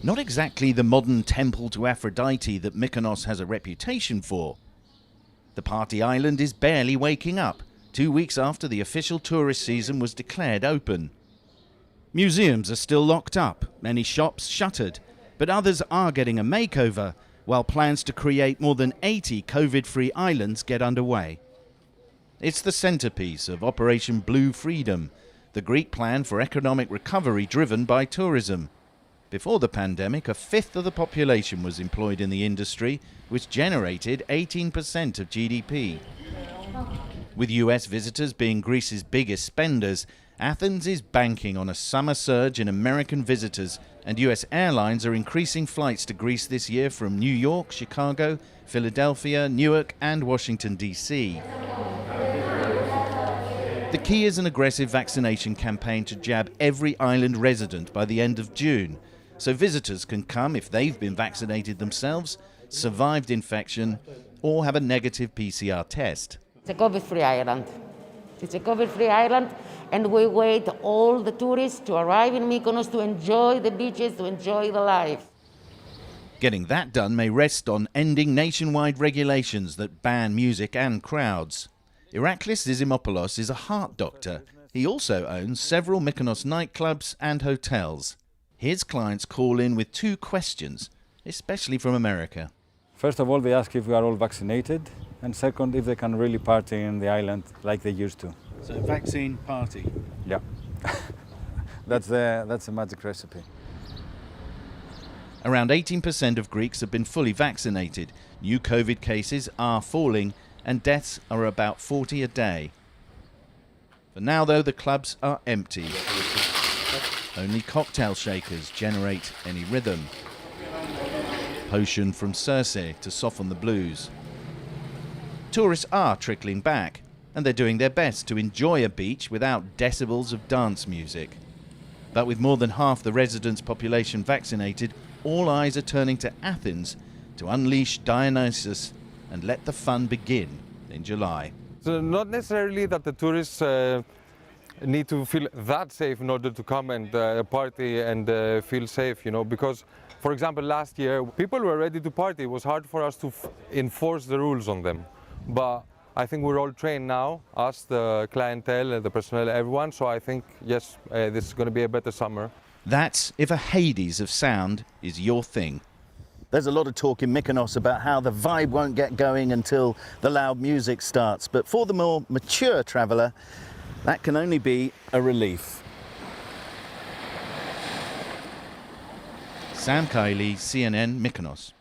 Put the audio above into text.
Not exactly the modern temple to Aphrodite that Mykonos has a reputation for. The party island is barely waking up, 2 weeks after the official tourist season was declared open. Museums are still locked up, many shops shuttered, but others are getting a makeover, while plans to create more than 80 COVID-free islands get underway. It's the centerpiece of Operation Blue Freedom, the Greek plan for economic recovery driven by tourism. Before the pandemic, a fifth of the population was employed in the industry, which generated 18% of GDP. With US visitors being Greece's biggest spenders, Athens is banking on a summer surge in American visitors, and US airlines are increasing flights to Greece this year from New York, Chicago, Philadelphia, Newark and Washington, D.C. The key is an aggressive vaccination campaign to jab every island resident by the end of June, so visitors can come if they've been vaccinated themselves, survived infection, or have a negative PCR test. It's a COVID-free island. It's a COVID-free island, and we wait all the tourists to arrive in Mykonos to enjoy the beaches, to enjoy the life. Getting that done may rest on ending nationwide regulations that ban music and crowds. Iraklis Zizimopoulos is a heart doctor. He also owns several Mykonos nightclubs and hotels. His clients call in with two questions, especially from America. First of all, they ask if we are all vaccinated, and second, if they can really party in the island like they used to. So vaccine party? Yeah. That's the magic recipe. Around 18% of Greeks have been fully vaccinated. New COVID cases are falling and deaths are about 40 a day. For now, though, the clubs are empty. Only cocktail shakers generate any rhythm. Potion from Circe to soften the blues. Tourists are trickling back, and they're doing their best to enjoy a beach without decibels of dance music. But with more than half the residents' population vaccinated, all eyes are turning to Athens to unleash Dionysus and let the fun begin in July. So not necessarily that the tourists need to feel that safe in order to come and party and feel safe, because, for example, last year people were ready to party. It was hard for us to enforce the rules on them. But I think we're all trained now, us, the clientele, the personnel, everyone. So I think, yes, this is going to be a better summer. That's if a Hades of sound is your thing. There's a lot of talk in Mykonos about how the vibe won't get going until the loud music starts. But for the more mature traveller, that can only be a relief. Sam Kiley, CNN, Mykonos.